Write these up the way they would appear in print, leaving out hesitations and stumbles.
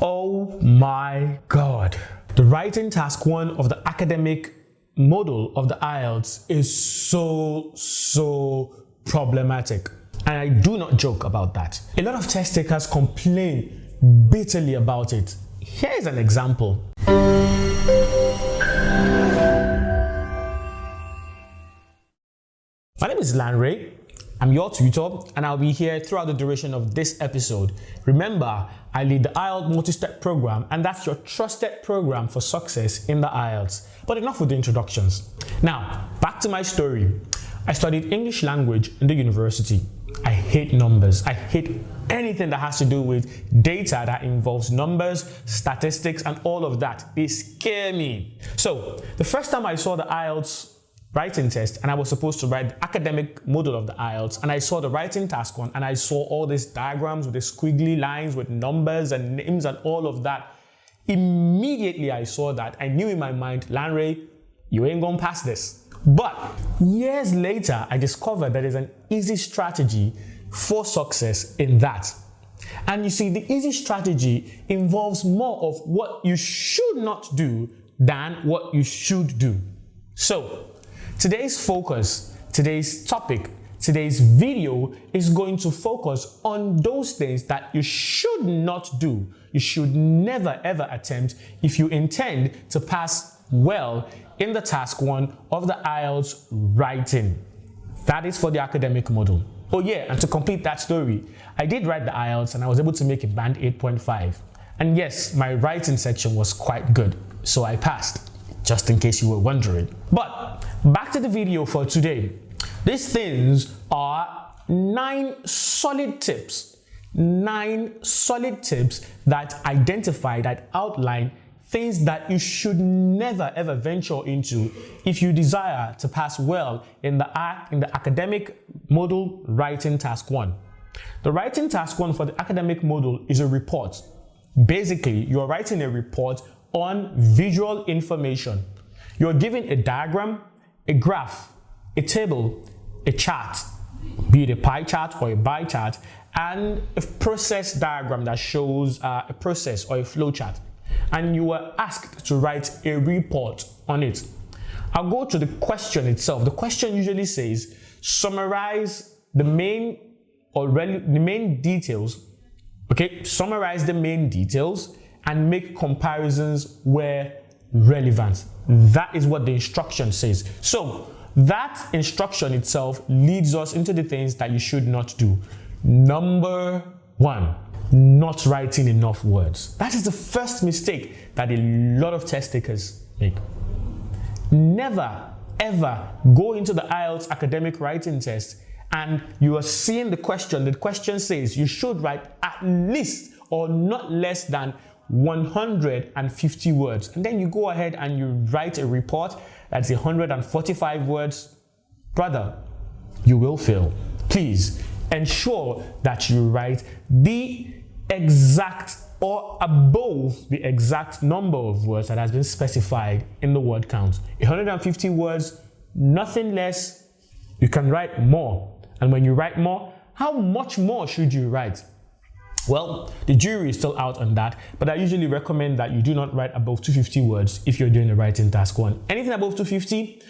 Oh my God. The writing task 1 of the academic module of the IELTS is so problematic. And I do not joke about that. A lot of test takers complain bitterly about it. Here's an example. My name is Lanre. I'm your tutor, and I'll be here throughout the duration of this episode. Remember, I lead the IELTS multi-step program, and that's your trusted program for success in the IELTS. But enough with the introductions. Now, back to my story. I studied English language in the university. I hate numbers. I hate anything that has to do with data that involves numbers, statistics, and all of that. They scare me. So, the first time I saw the IELTS writing test and I was supposed to write the academic module of the IELTS, and I saw the writing task 1 and I saw all these diagrams with the squiggly lines with numbers and names and all of that. Immediately I saw that, I knew in my mind, Lanre, you ain't gonna pass this. But years later, I discovered that there's an easy strategy for success in that. And you see, the easy strategy involves more of what you should not do than what you should do. So, today's focus, today's topic, today's video is going to focus on those things that you should not do. You should never ever attempt if you intend to pass well in the task 1 of the IELTS writing. That is for the academic module. Oh yeah, and to complete that story, I did write the IELTS and I was able to make a band 8.5. And yes, my writing section was quite good, so I passed, just in case you were wondering. But back to the video for today. These things are 9 solid tips. 9 solid tips that identify, that outline things that you should never ever venture into if you desire to pass well in the academic module writing task 1. The writing task 1 for the academic module is a report. Basically, you're writing a report on visual information. You're given a diagram, a graph, a table, a chart, be it a pie chart or a bar chart, and a process diagram that shows a process or a flow chart. And you were asked to write a report on it. I'll go to the question itself. The question usually says, summarize the main details. Okay, summarize the main details and make comparisons where relevant. That is what the instruction says. So that instruction itself leads us into the things that you should not do. Number 1, not writing enough words. That is the first mistake that a lot of test takers make. Never ever go into the IELTS academic writing test and you are seeing the question says you should write at least or not less than 150 words, and then you go ahead and you write a report that's 145 words. Brother, you will fail. Please ensure that you write the exact or above the exact number of words that has been specified in the word count. 150 words, nothing less. You can write more, and when you write more, how much more should you write? Well, the jury is still out on that, but I usually recommend that you do not write above 250 words if you're doing the writing task 1. Anything above 250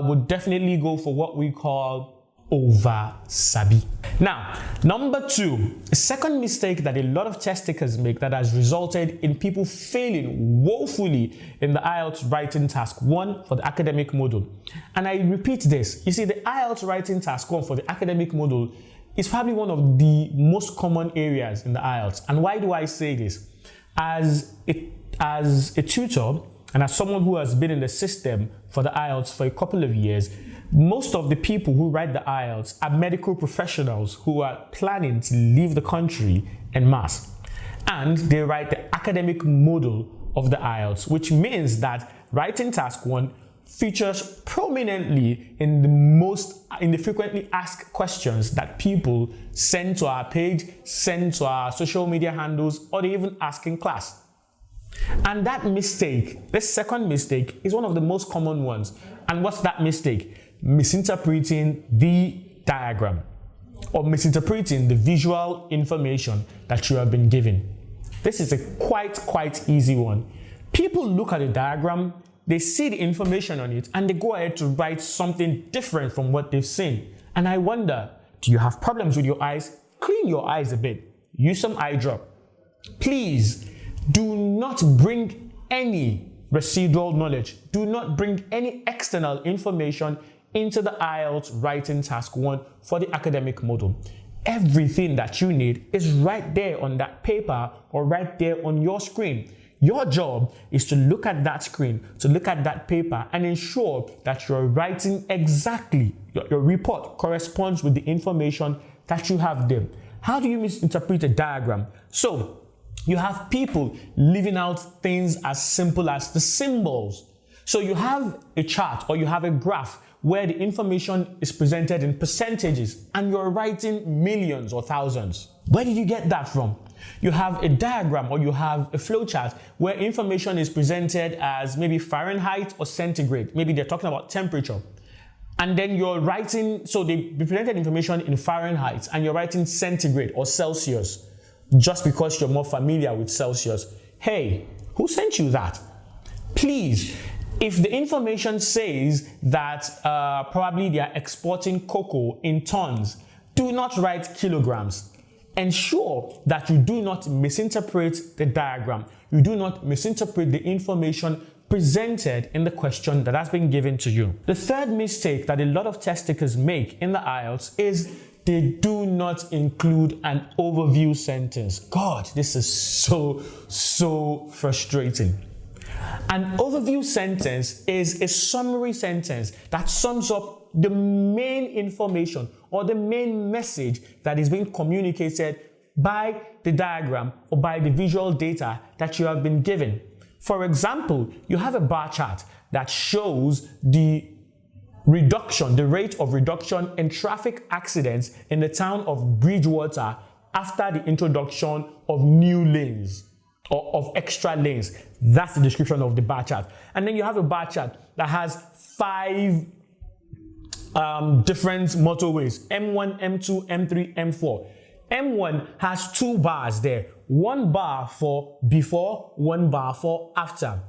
would definitely go for what we call over sabi. Now, number 2, a second mistake that a lot of test takers make that has resulted in people failing woefully in the IELTS writing task 1 for the academic module. And I repeat this, you see, the IELTS writing task 1 for the academic module is probably one of the most common areas in the IELTS. And why do I say this? As a tutor and as someone who has been in the system for the IELTS for a couple of years, most of the people who write the IELTS are medical professionals who are planning to leave the country en masse. And they write the academic module of the IELTS, which means that writing task 1 features prominently in the frequently asked questions that people send to our page, send to our social media handles, or they even ask in class. And that mistake, this second mistake, is one of the most common ones. And what's that mistake? Misinterpreting the diagram or misinterpreting the visual information that you have been given. This is a quite easy one. People look at the diagram, they see the information on it, and they go ahead to write something different from what they've seen. And I wonder, do you have problems with your eyes? Clean your eyes a bit. Use some eye drop. Please do not bring any residual knowledge. Do not bring any external information into the IELTS writing task 1 for the academic module. Everything that you need is right there on that paper or right there on your screen. Your job is to look at that screen, to look at that paper, and ensure that you're writing exactly, your report corresponds with the information that you have there. How do you misinterpret a diagram? So, you have people leaving out things as simple as the symbols. So you have a chart or you have a graph where the information is presented in percentages and you're writing millions or thousands. Where did you get that from? You have a diagram or you have a flowchart where information is presented as maybe Fahrenheit or centigrade. Maybe they're talking about temperature. And then you're writing, so they presented information in Fahrenheit and you're writing centigrade or Celsius just because you're more familiar with Celsius. Hey, who sent you that? Please, if the information says that probably they are exporting cocoa in tons, do not write kilograms. Ensure that you do not misinterpret the diagram. You do not misinterpret the information presented in the question that has been given to you. The third mistake that a lot of test takers make in the IELTS is they do not include an overview sentence. God, this is so frustrating. An overview sentence is a summary sentence that sums up the main information or the main message that is being communicated by the diagram or by the visual data that you have been given. For example, you have a bar chart that shows the rate of reduction in traffic accidents in the town of Bridgewater after the introduction of new lanes or of extra lanes. That's the description of the bar chart. And then you have a bar chart that has 5 different motorways: M1, M2, M3, M4. M1 has 2 bars there. 1 bar for before, 1 bar for after.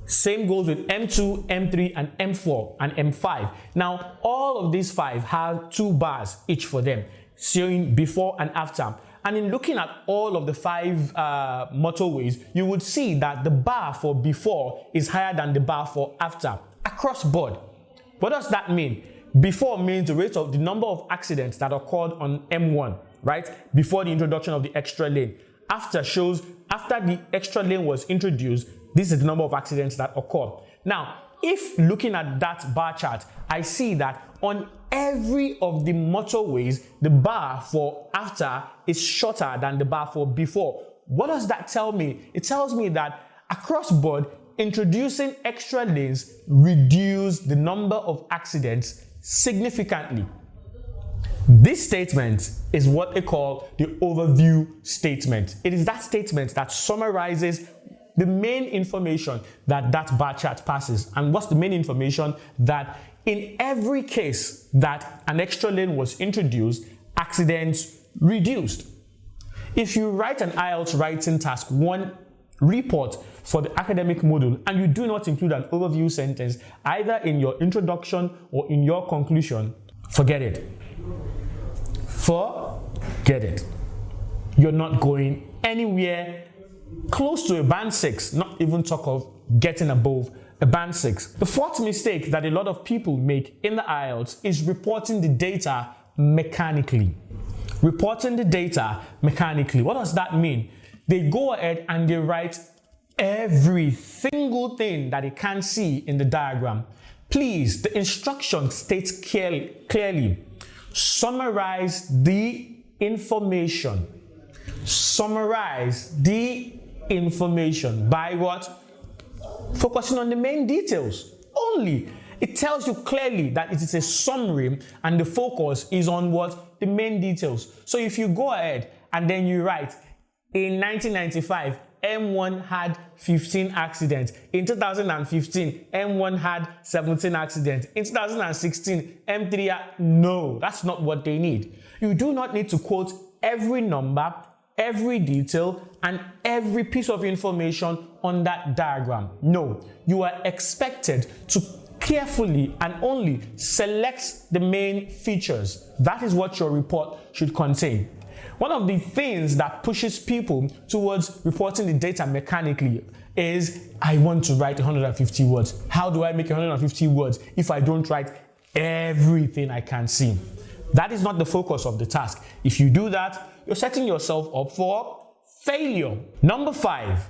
Same goes with M2, M3, and M4 and M5. Now, all of these 5 have 2 bars each for them, showing before and after. And in looking at all of the 5 motorways, you would see that the bar for before is higher than the bar for after, across board. What does that mean? Before means the rate of the number of accidents that occurred on M1, right? Before the introduction of the extra lane. After shows after the extra lane was introduced, this is the number of accidents that occur. Now, if looking at that bar chart, I see that on every of the motorways, the bar for after is shorter than the bar for before. What does that tell me? It tells me that across board, introducing extra lanes reduce the number of accidents significantly. This statement is what they call the overview statement. It is that statement that summarizes the main information that that bar chart passes. And what's the main information? That in every case that an extra lane was introduced, accidents reduced. If you write an IELTS writing task 1 report for the academic module and you do not include an overview sentence either in your introduction or in your conclusion, forget it. Forget it. You're not going anywhere close to a band 6, not even talk of getting above a band 6. The fourth mistake that a lot of people make in the IELTS is reporting the data mechanically. Reporting the data mechanically. What does that mean? They go ahead and they write every single thing that they can see in the diagram. Please, the instruction states clearly, summarize the information. Summarize the information by what? Focusing on the main details only. It tells you clearly that it is a summary and the focus is on what? The main details. So if you go ahead and then you write, in 1995, M1 had 15 accidents. In 2015, M1 had 17 accidents. In 2016, M3 had... No, that's not what they need. You do not need to quote every number, every detail and every piece of information on that diagram. No, you are expected to carefully and only select the main features. That is what your report should contain. One of the things that pushes people towards reporting the data mechanically is, I want to write 150 words. How do I make 150 words if I don't write everything I can see? That is not the focus of the task. If you do that, you're setting yourself up for failure. Number 5,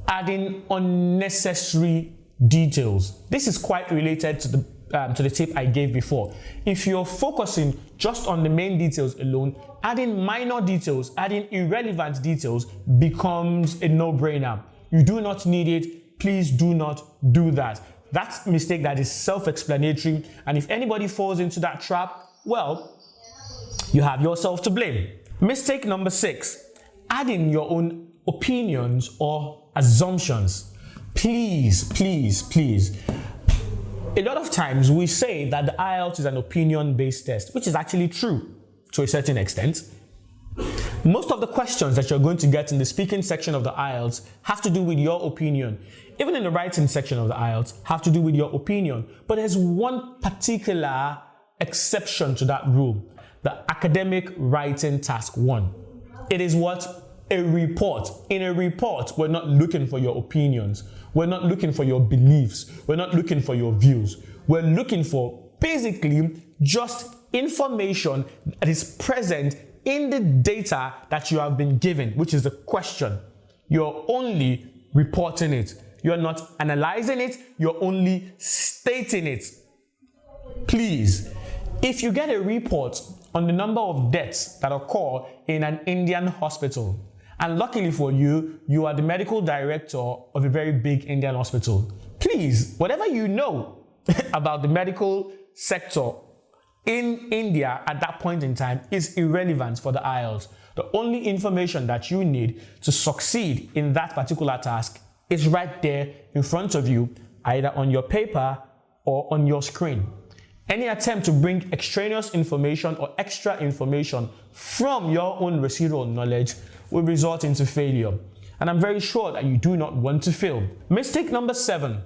adding unnecessary details. This is quite related to the tip I gave before. If you're focusing just on the main details alone, adding minor details, adding irrelevant details becomes a no-brainer. You do not need it. Please do not do that. That's a mistake that is self-explanatory, and if anybody falls into that trap, well, you have yourself to blame. Mistake number 6, adding your own opinions or assumptions. Please, please, please. A lot of times we say that the IELTS is an opinion-based test, which is actually true to a certain extent. Most of the questions that you're going to get in the speaking section of the IELTS have to do with your opinion. Even in the writing section of the IELTS have to do with your opinion. But there's one particular exception to that rule, the academic writing task 1. It is what? A report. In a report, we're not looking for your opinions. We're not looking for your beliefs. We're not looking for your views. We're looking for basically just information that is present in the data that you have been given, which is the question. You're only reporting it. You're not analyzing it. You're only stating it. Please, if you get a report on the number of deaths that occur in an Indian hospital, and luckily for you, you are the medical director of a very big Indian hospital, please, whatever you know about the medical sector in India at that point in time is irrelevant for the IELTS. The only information that you need to succeed in that particular task is right there in front of you, either on your paper or on your screen. Any attempt to bring extraneous information or extra information from your own residual knowledge will result into failure. And I'm very sure that you do not want to fail. Mistake number 7,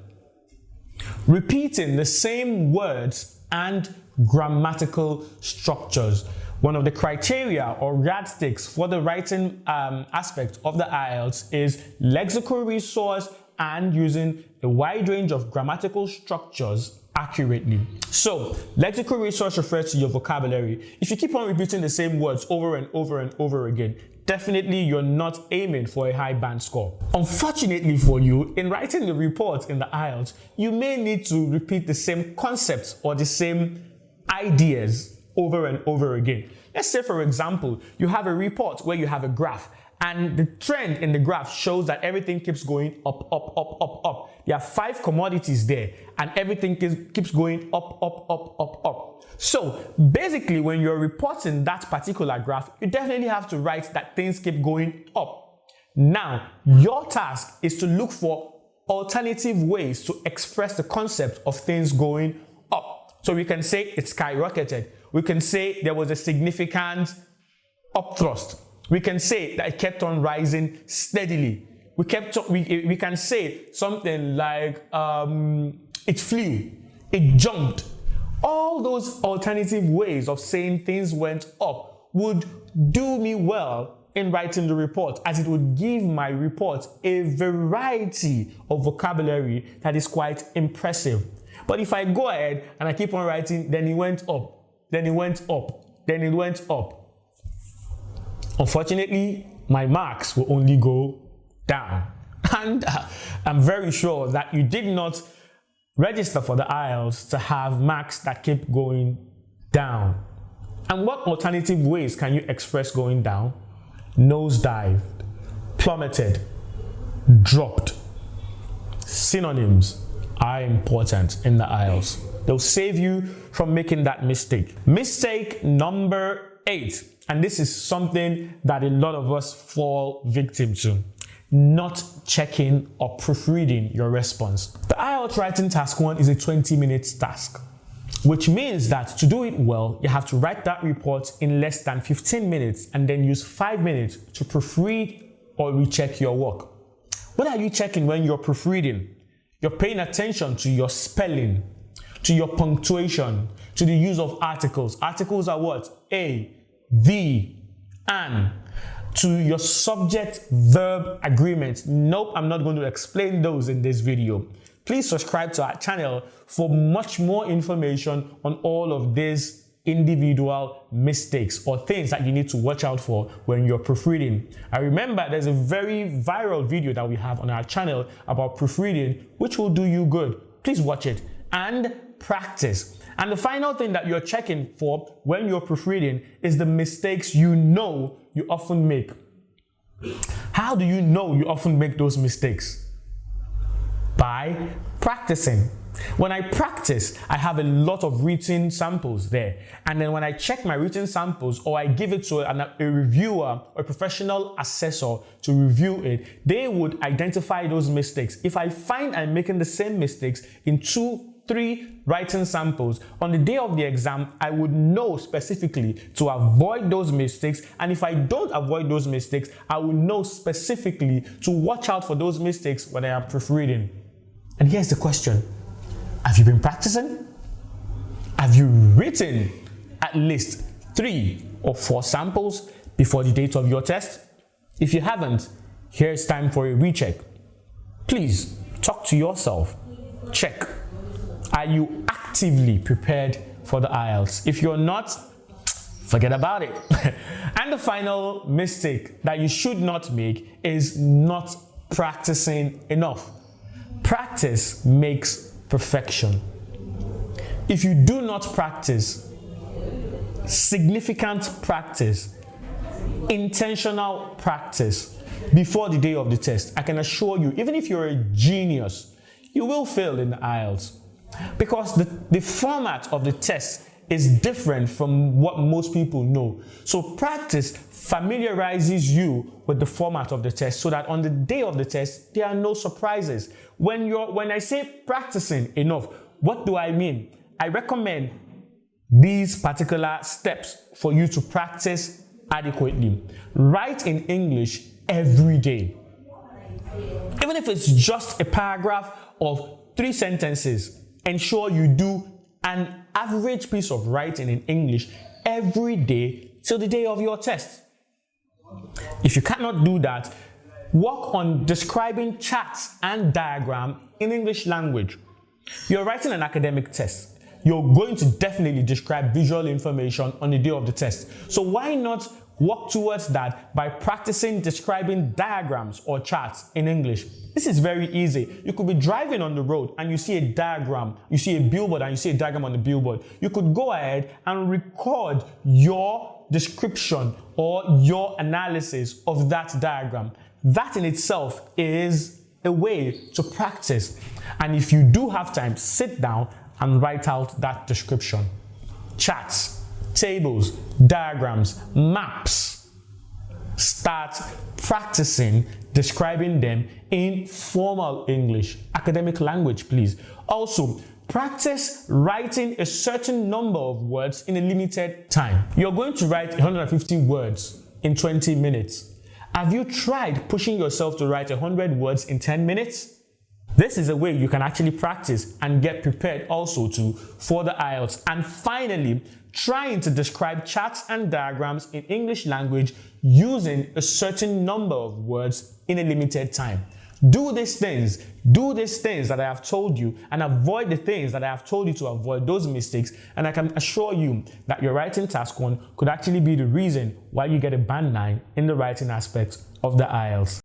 repeating the same words and grammatical structures. One of the criteria or yardsticks for the writing aspect of the IELTS is lexical resource and using a wide range of grammatical structures accurately. So, lexical resource refers to your vocabulary. If you keep on repeating the same words over and over and over again, definitely you're not aiming for a high band score. Unfortunately for you, in writing the report in the IELTS, you may need to repeat the same concepts or the same ideas over and over again. Let's say, for example, you have a report where you have a graph, and the trend in the graph shows that everything keeps going up, up, up, up, up. There are 5 commodities there, and everything keeps going up, up, up, up, up. So basically, when you're reporting that particular graph, you definitely have to write that things keep going up. Now, your task is to look for alternative ways to express the concept of things going up. So we can say it skyrocketed. We can say there was a significant upthrust. We can say that it kept on rising steadily. We can say something like it flew, it jumped. All those alternative ways of saying things went up would do me well in writing the report, as it would give my report a variety of vocabulary that is quite impressive. But if I go ahead and I keep on writing, then it went up, then it went up, then it went up, unfortunately, my marks will only go down. And I'm very sure that you did not register for the IELTS to have marks that keep going down. And what alternative ways can you express going down? Nosedived, plummeted, dropped. Synonyms are important in the IELTS. They'll save you from making that mistake. Mistake number 8, and this is something that a lot of us fall victim to: not checking or proofreading your response. The IELTS writing task 1 is a 20-minute task. which means that to do it well, you have to write that report in less than 15 minutes and then use 5 minutes to proofread or recheck your work. What are you checking when you're proofreading? You're paying attention to your spelling, to your punctuation, to the use of articles. Articles are what? A, the, and. To your subject-verb agreements. Nope, I'm not going to explain those in this video. Please subscribe to our channel for much more information on all of these individual mistakes or things that you need to watch out for when you're proofreading. I remember there's a very viral video that we have on our channel about proofreading, which will do you good. Please watch it and practice. And the final thing that you're checking for when you're proofreading is the mistakes you know you often make. How do you know you often make those mistakes? By practicing. When I practice, I have a lot of written samples there. And then when I check my written samples or I give it to a reviewer or a professional assessor to review it, they would identify those mistakes. If I find I'm making the same mistakes in 2-3 writing samples, on the day of the exam, I would know specifically to avoid those mistakes. And if I don't avoid those mistakes, I will know specifically to watch out for those mistakes when I am proofreading. And here's the question. Have you been practicing? Have you written at least 3 or 4 samples before the date of your test? If you haven't, here's time for a recheck. Please talk to yourself. Check. Are you actively prepared for the IELTS? If you're not, forget about it. And the final mistake that you should not make is not practicing enough. Practice makes perfection. If you do not practice, significant practice, intentional practice before the day of the test, I can assure you, even if you're a genius, you will fail in the IELTS. Because the format of the test is different from what most people know. So practice familiarizes you with the format of the test so that on the day of the test, there are no surprises. When I say practicing enough, what do I mean? I recommend these particular steps for you to practice adequately. Write in English every day. Even if it's just a paragraph of 3 sentences, ensure you do an average piece of writing in English every day till the day of your test. If you cannot do that, work on describing charts and diagrams in English language. You're writing an academic test. You're going to definitely describe visual information on the day of the test. So why not work towards that by practicing describing diagrams or charts in English? This is very easy. You could be driving on the road and you see a diagram, you see a billboard and you see a diagram on the billboard. You could go ahead and record your description or your analysis of that diagram. That in itself is a way to practice. And if you do have time, sit down and write out that description. Charts, tables, diagrams, maps. Start practicing describing them in formal English, academic language, please. Also, practice writing a certain number of words in a limited time. You're going to write 150 words in 20 minutes. Have you tried pushing yourself to write 100 words in 10 minutes? This is a way you can actually practice and get prepared also for the IELTS. And finally, trying to describe charts and diagrams in English language using a certain number of words in a limited time. Do these things that I have told you and avoid the things that I have told you to avoid, those mistakes, and I can assure you that your writing task 1 could actually be the reason why you get a band 9 in the writing aspect of the IELTS.